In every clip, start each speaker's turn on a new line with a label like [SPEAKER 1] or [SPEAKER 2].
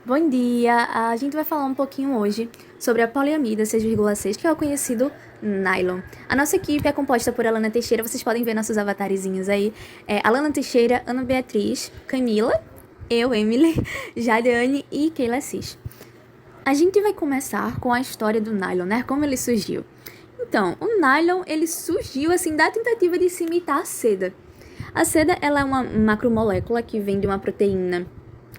[SPEAKER 1] Bom dia! A gente vai falar um pouquinho hoje sobre a poliamida 6,6, que é o conhecido nylon. A nossa equipe é composta por Alana Teixeira, vocês podem ver nossos avatarezinhos aí. Alana Teixeira, Ana Beatriz, Camila, eu, Emily, Jadiane e Keila Assis. A gente vai começar com a história do nylon, né? Como ele surgiu. Então, o nylon, ele surgiu assim da tentativa de se imitar a seda. A seda, ela é uma macromolécula que vem de uma proteína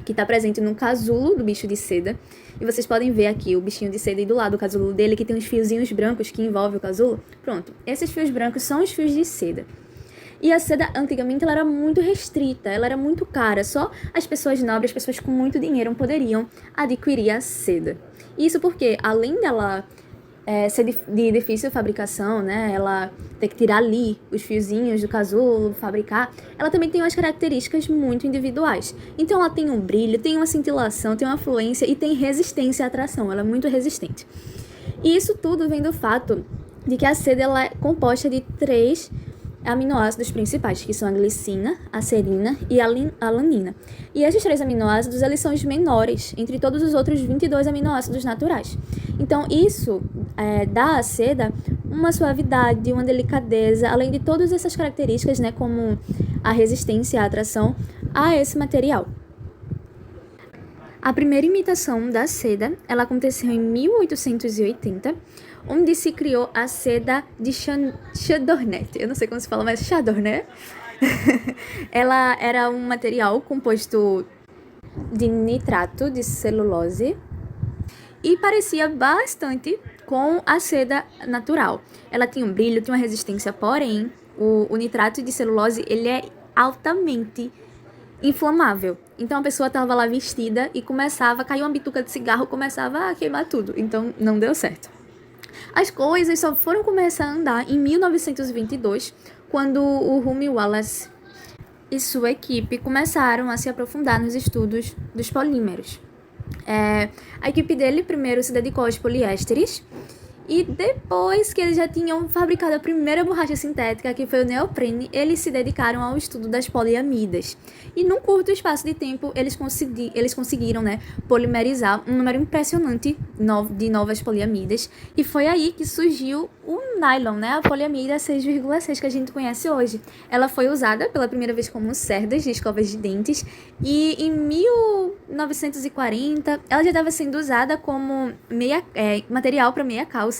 [SPEAKER 1] que está presente no casulo do bicho de seda. E vocês podem ver aqui o bichinho de seda e do lado do casulo dele, que tem uns fiozinhos brancos que envolvem o casulo. Pronto, esses fios brancos são os fios de seda. E a seda, antigamente, ela era muito restrita, ela era muito cara. Só as pessoas nobres, as pessoas com muito dinheiro poderiam adquirir a seda. Isso porque, além dela ser de difícil fabricação, né? Ela tem que tirar ali os fiozinhos do casulo, fabricar. Ela também tem umas características muito individuais. Então ela tem um brilho, tem uma cintilação, tem uma fluência e tem resistência à atração. Ela é muito resistente. E isso tudo vem do fato de que a seda ela é composta de 3 aminoácidos principais, que são a glicina, a serina e a alanina. E esses 3 aminoácidos, eles são os menores entre todos os outros 22 aminoácidos naturais. Então, isso dá à seda uma suavidade, uma delicadeza, além de todas essas características, né, como a resistência à atração a esse material. A primeira imitação da seda, ela aconteceu em 1880, onde se criou a seda de Chadornet. Eu não sei como se fala, mas Chadornet. Ela era um material composto de nitrato de celulose e parecia bastante com a seda natural. Ela tinha um brilho, tinha uma resistência, porém, o nitrato de celulose, ele é altamente inflamável. Então a pessoa estava lá vestida e começava, caiu uma bituca de cigarro, começava a queimar tudo. Então não deu certo. As coisas só foram começar a andar em 1922, quando o Hume Wallace e sua equipe começaram a se aprofundar nos estudos dos polímeros. A equipe dele primeiro se dedicou aos poliésteres, e depois que eles já tinham fabricado a primeira borracha sintética, que foi o neoprene, eles se dedicaram ao estudo das poliamidas. E num curto espaço de tempo, eles conseguiram, né, polimerizar um número impressionante de novas poliamidas. E foi aí que surgiu o nylon, né, a poliamida 6,6 que a gente conhece hoje. Ela foi usada pela primeira vez como cerdas de escovas de dentes, e em 1940 ela já estava sendo usada como material para meia calça.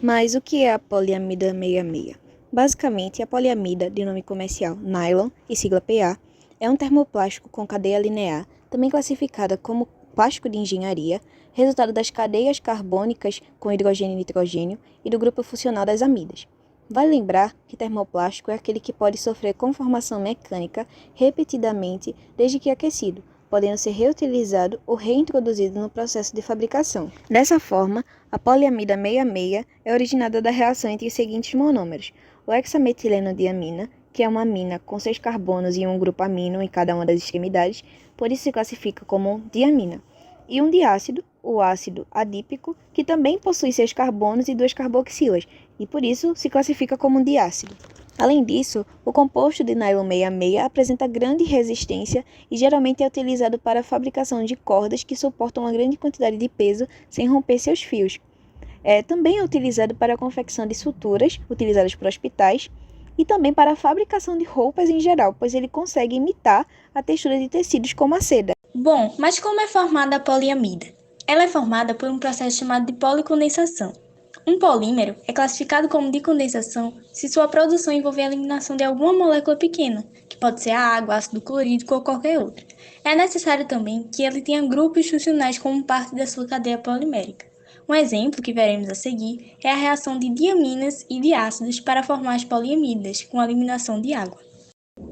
[SPEAKER 2] Mas o que é a poliamida 66? Basicamente, a poliamida, de nome comercial nylon e sigla PA, é um termoplástico com cadeia linear, também classificada como plástico de engenharia, resultado das cadeias carbônicas com hidrogênio e nitrogênio e do grupo funcional das amidas. Vale lembrar que termoplástico é aquele que pode sofrer conformação mecânica repetidamente desde que aquecido, podendo ser reutilizado ou reintroduzido no processo de fabricação. Dessa forma, a poliamida 66 é originada da reação entre os seguintes monômeros: o hexametileno-diamina, que é uma amina com 6 carbonos e um grupo amino em cada uma das extremidades, por isso se classifica como diamina, e um diácido, o ácido adípico, que também possui 6 carbonos e 2 carboxilas, e por isso se classifica como diácido. Além disso, o composto de nylon 66 apresenta grande resistência e geralmente é utilizado para a fabricação de cordas que suportam uma grande quantidade de peso sem romper seus fios. Também é utilizado para a confecção de suturas, utilizadas por hospitais, e também para a fabricação de roupas em geral, pois ele consegue imitar a textura de tecidos como a seda.
[SPEAKER 3] Bom, mas como é formada a poliamida? Ela é formada por um processo chamado de policondensação. Um polímero é classificado como de condensação se sua produção envolver a eliminação de alguma molécula pequena, que pode ser a água, ácido clorídrico ou qualquer outra. É necessário também que ele tenha grupos funcionais como parte da sua cadeia polimérica. Um exemplo que veremos a seguir é a reação de diaminas e de ácidos para formar as poliamidas, com a eliminação de água.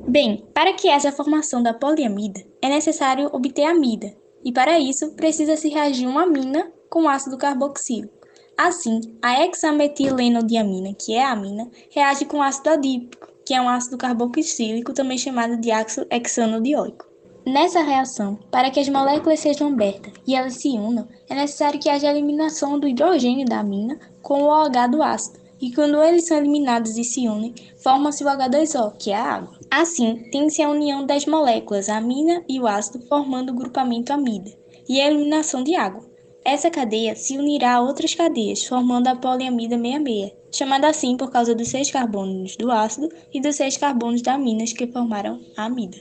[SPEAKER 3] Bem, para que haja a formação da poliamida, é necessário obter amida, e para isso precisa-se reagir uma amina com ácido carboxílico. Assim, a hexametilenodiamina, que é a amina, reage com ácido adípico, que é um ácido carboxílico também chamado de ácido hexanodióico. Nessa reação, para que as moléculas sejam abertas e elas se unam, é necessário que haja a eliminação do hidrogênio da amina com o OH do ácido, e quando eles são eliminados e se unem, forma-se o H2O, que é a água. Assim, tem-se a união das moléculas, a amina e o ácido, formando o grupamento amida. e a eliminação de água. Essa cadeia se unirá a outras cadeias, formando a poliamida 66, chamada assim por causa dos 6 carbonos do ácido e dos 6 carbonos da aminas que formaram a amida.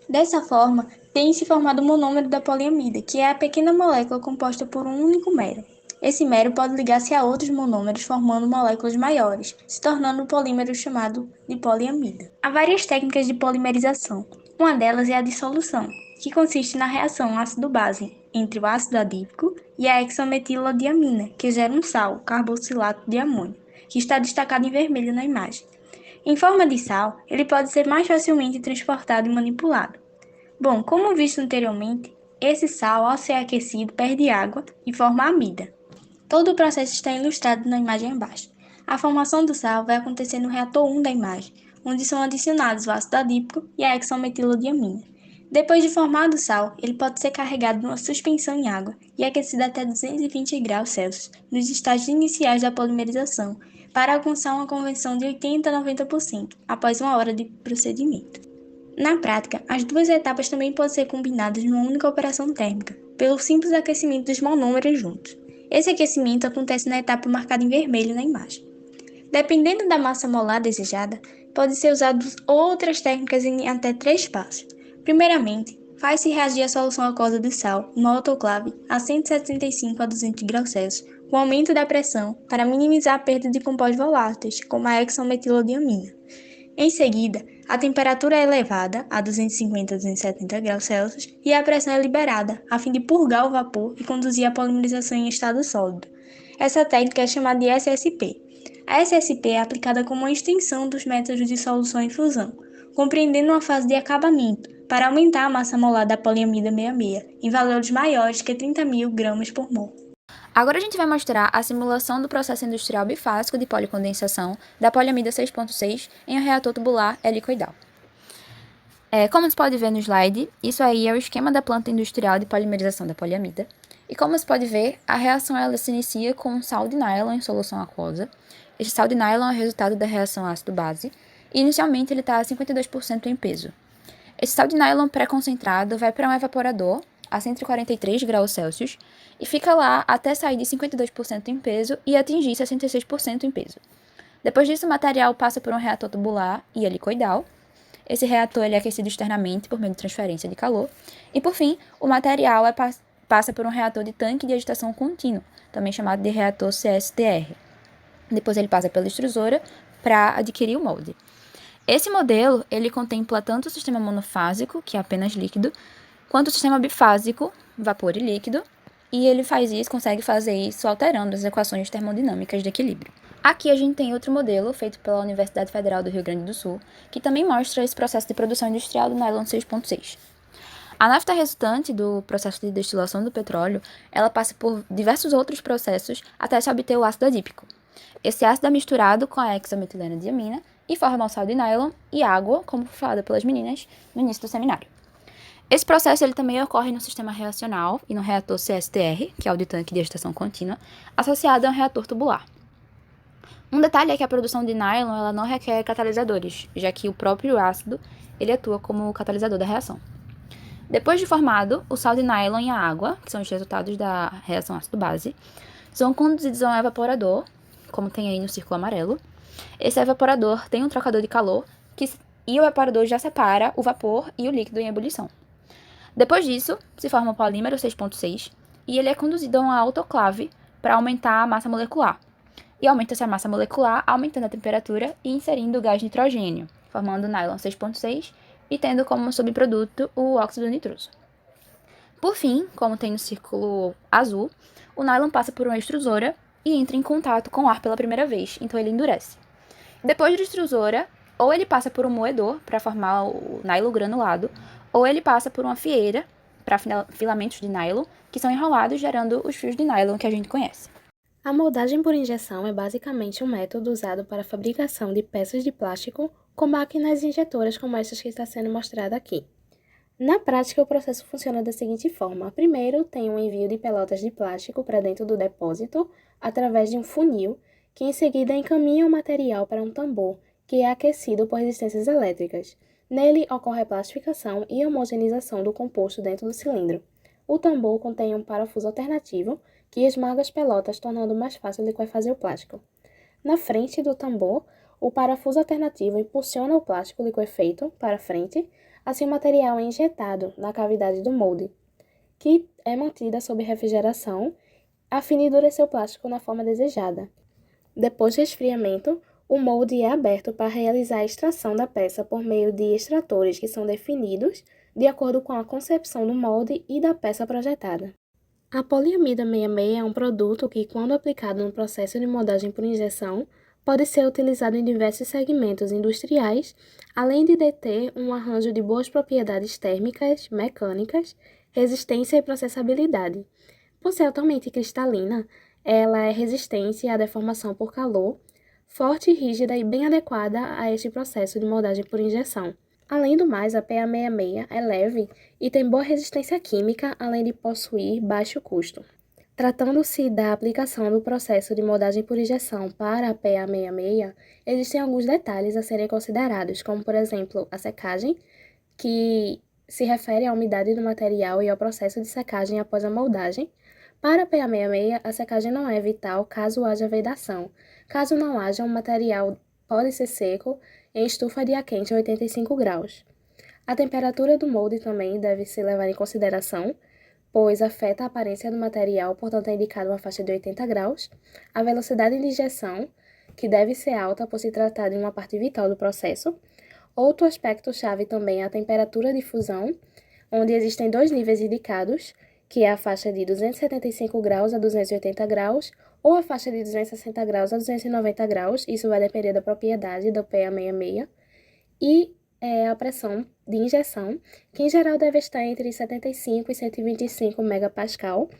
[SPEAKER 3] Dessa forma, tem se formado o monômero da poliamida, que é a pequena molécula composta por um único mero. Esse mero pode ligar-se a outros monômeros formando moléculas maiores, se tornando o polímero chamado de poliamida. Há várias técnicas de polimerização. Uma delas é a dissolução, que consiste na reação ácido-base entre o ácido adípico e a hexametilodiamina, que gera um sal, carboxilato de amônio, que está destacado em vermelho na imagem. Em forma de sal, ele pode ser mais facilmente transportado e manipulado. Bom, como visto anteriormente, esse sal, ao ser aquecido, perde água e forma a amida. Todo o processo está ilustrado na imagem abaixo. A formação do sal vai acontecer no reator 1 da imagem, onde são adicionados o ácido adípico e a hexametilodiamina. Depois de formado o sal, ele pode ser carregado numa suspensão em água e aquecido até 220 graus Celsius, nos estágios iniciais da polimerização, para alcançar uma conversão de 80 a 90% após 1 hora de procedimento. Na prática, as duas etapas também podem ser combinadas numa única operação térmica, pelo simples aquecimento dos monômeros juntos. Esse aquecimento acontece na etapa marcada em vermelho na imagem. Dependendo da massa molar desejada, pode ser usado outras técnicas em até 3 passos. Primeiramente, faz-se reagir a solução aquosa do sal numa autoclave a 175 a 200 graus Celsius, com aumento da pressão para minimizar a perda de compostos voláteis, como a hexametilodiamina. Em seguida, a temperatura é elevada a 250 a 270 graus Celsius e a pressão é liberada, a fim de purgar o vapor e conduzir a polimerização em estado sólido. Essa técnica é chamada de SSP. A SSP é aplicada como uma extensão dos métodos de solução e fusão, compreendendo uma fase de acabamento, para aumentar a massa molar da poliamida 66 em valores maiores que 30.000 gramas por mol.
[SPEAKER 1] Agora a gente vai mostrar a simulação do processo industrial bifásico de policondensação da poliamida 6.6 em um reator tubular helicoidal. Como se pode ver no slide, isso aí é o esquema da planta industrial de polimerização da poliamida. E como se pode ver, a reação ela se inicia com um sal de nylon em solução aquosa. Este sal de nylon é o resultado da reação ácido-base e inicialmente ele está a 52% em peso. Esse sal de nylon pré-concentrado vai para um evaporador a 143 graus Celsius e fica lá até sair de 52% em peso e atingir 66% em peso. Depois disso, o material passa por um reator tubular e helicoidal. Esse reator ele é aquecido externamente por meio de transferência de calor. E, por fim, o material passa por um reator de tanque de agitação contínuo, também chamado de reator CSTR. Depois ele passa pela extrusora para adquirir o molde. Esse modelo ele contempla tanto o sistema monofásico, que é apenas líquido, quanto o sistema bifásico, vapor e líquido, e ele consegue fazer isso alterando as equações termodinâmicas de equilíbrio. Aqui a gente tem outro modelo feito pela Universidade Federal do Rio Grande do Sul, que também mostra esse processo de produção industrial do nylon 6.6. A nafta resultante do processo de destilação do petróleo, ela passa por diversos outros processos até se obter o ácido adípico. Esse ácido é misturado com a hexametildiamina e forma o sal de nylon e água, como foi falado pelas meninas no início do seminário. Esse processo ele também ocorre no sistema reacional e no reator CSTR, que é o de tanque de agitação contínua, associado a um reator tubular. Um detalhe é que a produção de nylon ela não requer catalisadores, já que o próprio ácido ele atua como catalisador da reação. Depois de formado, o sal de nylon e a água, que são os resultados da reação ácido-base, são conduzidos a um evaporador, como tem aí no círculo amarelo. Esse evaporador tem um trocador de calor e o evaporador já separa o vapor e o líquido em ebulição. Depois disso, se forma o polímero 6.6 e ele é conduzido a uma autoclave para aumentar a massa molecular. E aumenta-se a massa molecular aumentando a temperatura e inserindo o gás nitrogênio, formando o nylon 6.6 e tendo como subproduto o óxido nitroso. Por fim, como tem no círculo azul, o nylon passa por uma extrusora e entra em contato com o ar pela primeira vez, então ele endurece. Depois da extrusora, ou ele passa por um moedor para formar o nylon granulado, ou ele passa por uma fieira para filamentos de nylon, que são enrolados gerando os fios de nylon que a gente conhece.
[SPEAKER 4] A moldagem por injeção é basicamente um método usado para a fabricação de peças de plástico com máquinas injetoras como estas que está sendo mostrada aqui. Na prática, o processo funciona da seguinte forma. Primeiro, tem um envio de pelotas de plástico para dentro do depósito através de um funil, que em seguida encaminha o material para um tambor, que é aquecido por resistências elétricas. Nele ocorre a plastificação e homogeneização do composto dentro do cilindro. O tambor contém um parafuso alternativo que esmaga as pelotas, tornando mais fácil liquefazer o plástico. Na frente do tambor, o parafuso alternativo impulsiona o plástico liquefeito para frente, assim o material é injetado na cavidade do molde, que é mantida sob refrigeração, a fim de endurecer o plástico na forma desejada. Depois do resfriamento, o molde é aberto para realizar a extração da peça por meio de extratores que são definidos de acordo com a concepção do molde e da peça projetada. A poliamida 66 é um produto que, quando aplicado no processo de moldagem por injeção, pode ser utilizado em diversos segmentos industriais, além de deter um arranjo de boas propriedades térmicas, mecânicas, resistência e processabilidade. Por ser altamente cristalina, ela é resistente à deformação por calor, forte, rígida e bem adequada a este processo de moldagem por injeção. Além do mais, a PA66 é leve e tem boa resistência química, além de possuir baixo custo. Tratando-se da aplicação do processo de moldagem por injeção para a PA66, existem alguns detalhes a serem considerados, como, por exemplo, a secagem, que se refere à umidade do material e ao processo de secagem após a moldagem. Para a PA66, a secagem não é vital caso haja vedação. Caso não haja, o material pode ser seco em estufa de ar quente a 85 graus. A temperatura do molde também deve ser levada em consideração, pois afeta a aparência do material, portanto é indicada uma faixa de 80 graus. A velocidade de injeção, que deve ser alta por se tratar de uma parte vital do processo. Outro aspecto-chave também é a temperatura de fusão, onde existem dois níveis indicados, que é a faixa de 275 graus a 280 graus, ou a faixa de 260 graus a 290 graus, isso vai depender da propriedade do PA66, e a pressão de injeção, que em geral deve estar entre 75 e 125 megapascal.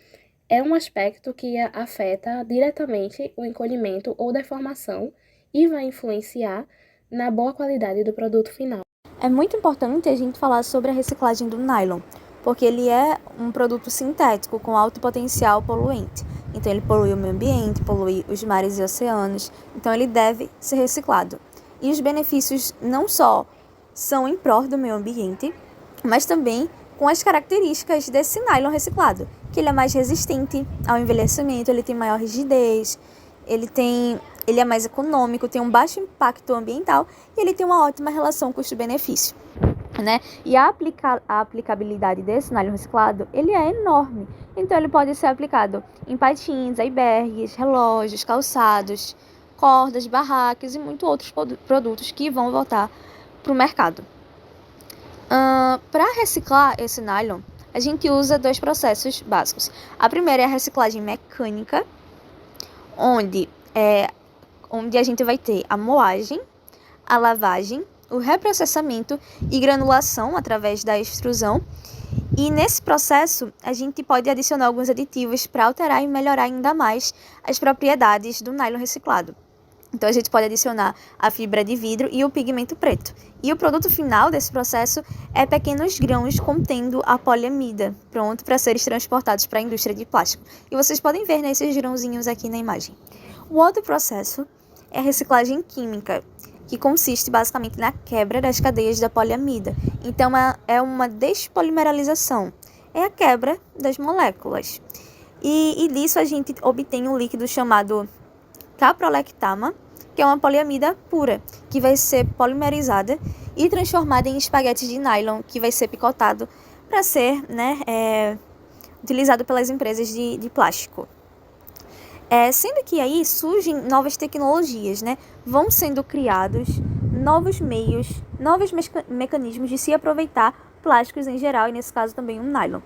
[SPEAKER 4] É um aspecto que afeta diretamente o encolhimento ou deformação e vai influenciar na boa qualidade do produto final.
[SPEAKER 1] É muito importante a gente falar sobre a reciclagem do nylon, porque ele é um produto sintético com alto potencial poluente. Então ele polui o meio ambiente, polui os mares e oceanos, então ele deve ser reciclado. E os benefícios não só são em prol do meio ambiente, mas também com as características desse nylon reciclado, que ele é mais resistente ao envelhecimento, ele tem maior rigidez, ele é mais econômico, tem um baixo impacto ambiental e ele tem uma ótima relação custo-benefício, né? E a aplicabilidade desse nylon reciclado, ele é enorme. Então ele pode ser aplicado em patins, icebergs, relógios, calçados, cordas, barracas e muitos outros produtos que vão voltar para o mercado. Para reciclar esse nylon, a gente usa dois processos básicos. A primeira é a reciclagem mecânica, onde a gente vai ter a moagem, a lavagem, o reprocessamento e granulação através da extrusão. E nesse processo, a gente pode adicionar alguns aditivos para alterar e melhorar ainda mais as propriedades do nylon reciclado. Então, a gente pode adicionar a fibra de vidro e o pigmento preto. E o produto final desse processo é pequenos grãos contendo a poliamida, pronto para serem transportados para a indústria de plástico. E vocês podem ver nesses grãozinhos aqui na imagem. O outro processo é a reciclagem química, que consiste basicamente na quebra das cadeias da poliamida. Então, é uma despolimeralização, é a quebra das moléculas. E disso a gente obtém um líquido chamado caprolactama, que é uma poliamida pura, que vai ser polimerizada e transformada em espaguetes de nylon, que vai ser picotado para ser utilizado pelas empresas de plástico. Sendo que aí surgem novas tecnologias, vão sendo criados novos meios, novos mecanismos de se aproveitar plásticos em geral, e nesse caso também um nylon.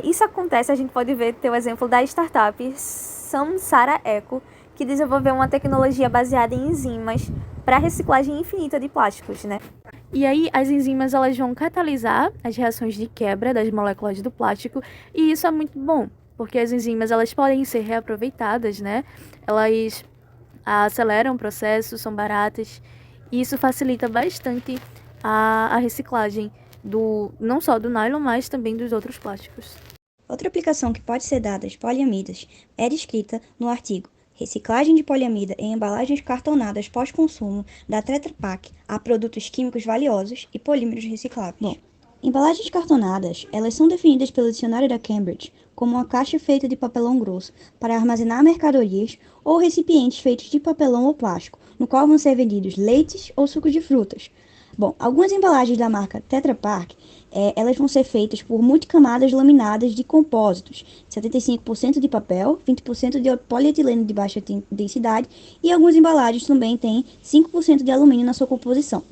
[SPEAKER 1] Isso acontece, a gente pode ter o exemplo da startup Samsara Eco, que desenvolveu uma tecnologia baseada em enzimas para reciclagem infinita de plásticos, E aí as enzimas elas vão catalisar as reações de quebra das moléculas do plástico, e isso é muito bom, porque as enzimas elas podem ser reaproveitadas, Elas aceleram o processo, são baratas, e isso facilita bastante a reciclagem não só do nylon, mas também dos outros plásticos.
[SPEAKER 2] Outra aplicação que pode ser dada às poliamidas é descrita no artigo Reciclagem de poliamida em embalagens cartonadas pós-consumo da Tetra Pak a produtos químicos valiosos e polímeros recicláveis. Bom, Embalagens cartonadas, elas são definidas pelo dicionário da Cambridge como uma caixa feita de papelão grosso para armazenar mercadorias ou recipientes feitos de papelão ou plástico, no qual vão ser vendidos leites ou sucos de frutas. Bom, algumas embalagens da marca Tetra Pak, elas vão ser feitas por multicamadas laminadas de compósitos, 75% de papel, 20% de polietileno de baixa densidade e algumas embalagens também têm 5% de alumínio na sua composição.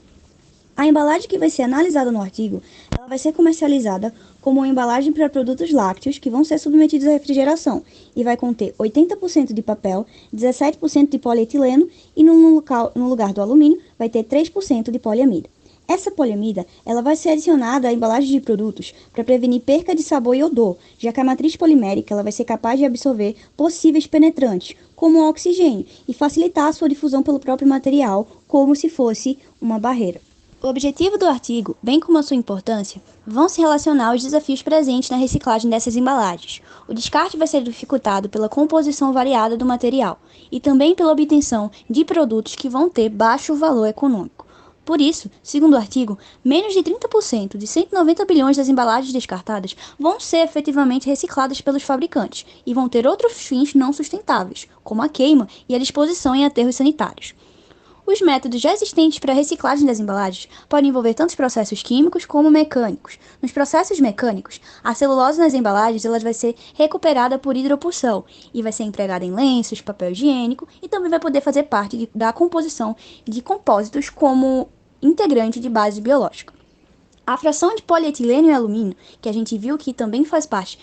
[SPEAKER 2] A embalagem que vai ser analisada no artigo, ela vai ser comercializada como uma embalagem para produtos lácteos que vão ser submetidos à refrigeração e vai conter 80% de papel, 17% de polietileno e no lugar do alumínio vai ter 3% de poliamida. Essa poliamida, ela vai ser adicionada à embalagem de produtos para prevenir perca de sabor e odor, já que a matriz polimérica ela vai ser capaz de absorver possíveis penetrantes, como o oxigênio, e facilitar a sua difusão pelo próprio material, como se fosse uma barreira. O objetivo do artigo, bem como a sua importância, vão se relacionar aos desafios presentes na reciclagem dessas embalagens. O descarte vai ser dificultado pela composição variada do material e também pela obtenção de produtos que vão ter baixo valor econômico. Por isso, segundo o artigo, menos de 30% de 190 bilhões das embalagens descartadas vão ser efetivamente recicladas pelos fabricantes e vão ter outros fins não sustentáveis, como a queima e a disposição em aterros sanitários. Os métodos já existentes para a reciclagem das embalagens podem envolver tanto processos químicos como mecânicos. Nos processos mecânicos, a celulose nas embalagens ela vai ser recuperada por hidropulsão e vai ser empregada em lenços, papel higiênico e também vai poder fazer parte da composição de compósitos como integrante de base biológica. A fração de polietileno e alumínio, que a gente viu que também faz parte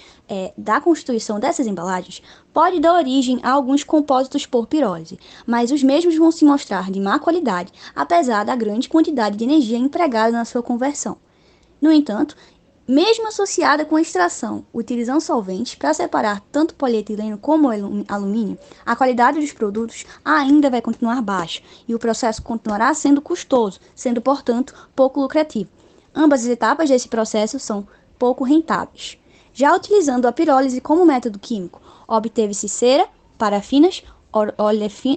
[SPEAKER 2] da constituição dessas embalagens, pode dar origem a alguns compósitos por pirólise, mas os mesmos vão se mostrar de má qualidade, apesar da grande quantidade de energia empregada na sua conversão. No entanto, mesmo associada com a extração, utilizando solventes para separar tanto polietileno como alumínio, a qualidade dos produtos ainda vai continuar baixa e o processo continuará sendo custoso, sendo, portanto, pouco lucrativo. Ambas as etapas desse processo são pouco rentáveis. Já utilizando a pirólise como método químico, obteve-se cera, parafinas,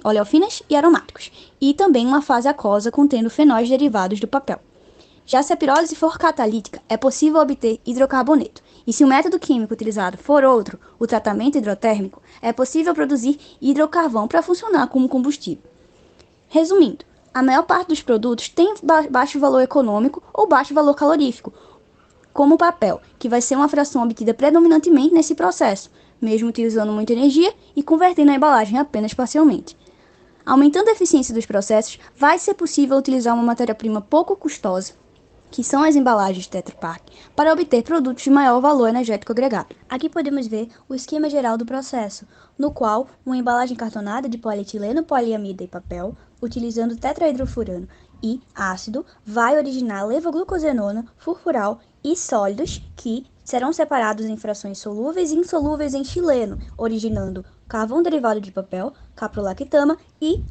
[SPEAKER 2] oleofinas e aromáticos, e também uma fase aquosa contendo fenóis derivados do papel. Já se a pirólise for catalítica, é possível obter hidrocarboneto, e se o método químico utilizado for outro, o tratamento hidrotérmico, é possível produzir hidrocarvão para funcionar como combustível. Resumindo, a maior parte dos produtos tem baixo valor econômico ou baixo valor calorífico, como o papel, que vai ser uma fração obtida predominantemente nesse processo, mesmo utilizando muita energia e convertendo a embalagem apenas parcialmente. Aumentando a eficiência dos processos, vai ser possível utilizar uma matéria-prima pouco custosa, que são as embalagens Tetra Pak, para obter produtos de maior valor energético agregado. Aqui podemos ver o esquema geral do processo, no qual uma embalagem cartonada de polietileno, poliamida e papel, utilizando tetrahidrofurano e ácido, vai originar levoglucosenona, furfural e sólidos que serão separados em frações solúveis e insolúveis em xileno, originando carvão derivado de papel, caprolactama e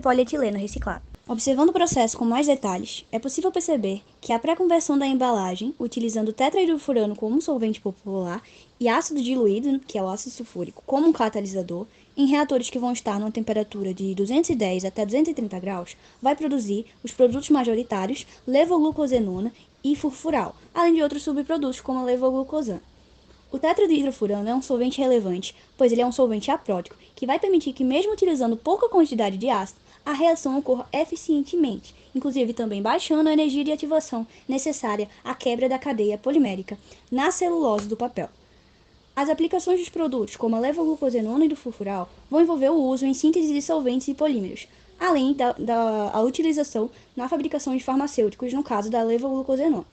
[SPEAKER 2] polietileno reciclado. Observando o processo com mais detalhes, é possível perceber que a pré-conversão da embalagem, utilizando tetrahidrofurano como um solvente popular e ácido diluído, que é o ácido sulfúrico, como um catalisador, em reatores que vão estar numa temperatura de 210 até 230 graus, vai produzir os produtos majoritários levoglucosenona e furfural, além de outros subprodutos como a levoglucosana. O tetrahidrofurano é um solvente relevante, pois ele é um solvente aprótico, que vai permitir que, mesmo utilizando pouca quantidade de ácido, a reação ocorra eficientemente, inclusive também baixando a energia de ativação necessária à quebra da cadeia polimérica na celulose do papel. As aplicações dos produtos, como a levoglucosenona e do furfural, vão envolver o uso em síntese de solventes e polímeros, além da utilização na fabricação de farmacêuticos, no caso da levoglucosenona.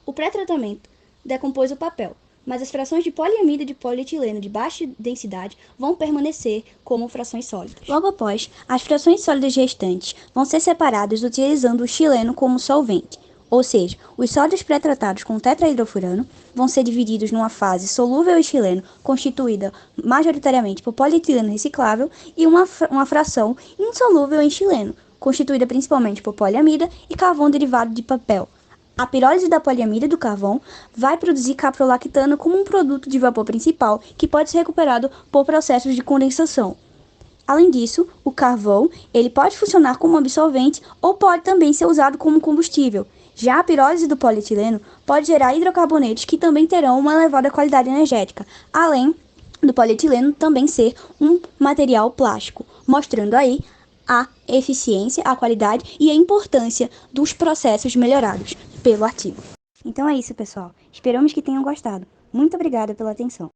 [SPEAKER 2] O pré-tratamento decompôs o papel, mas as frações de poliamida e de polietileno de baixa densidade vão permanecer como frações sólidas. Logo após, as frações sólidas restantes vão ser separadas utilizando o xileno como solvente, ou seja, os sólidos pré-tratados com tetrahidrofurano vão ser divididos numa fase solúvel em xileno, constituída majoritariamente por polietileno reciclável, e uma fração insolúvel em xileno, constituída principalmente por poliamida e carvão derivado de papel. A pirólise da poliamida e do carvão vai produzir caprolactano como um produto de vapor principal que pode ser recuperado por processos de condensação. Além disso, o carvão ele pode funcionar como absorvente ou pode também ser usado como combustível.
[SPEAKER 5] Já a pirólise do polietileno pode gerar hidrocarbonetos que também terão uma elevada qualidade energética, além do polietileno também ser um material plástico, mostrando aí a eficiência, a qualidade e a importância dos processos melhorados pelo artigo. Então é isso, pessoal. Esperamos que tenham gostado. Muito obrigada pela atenção.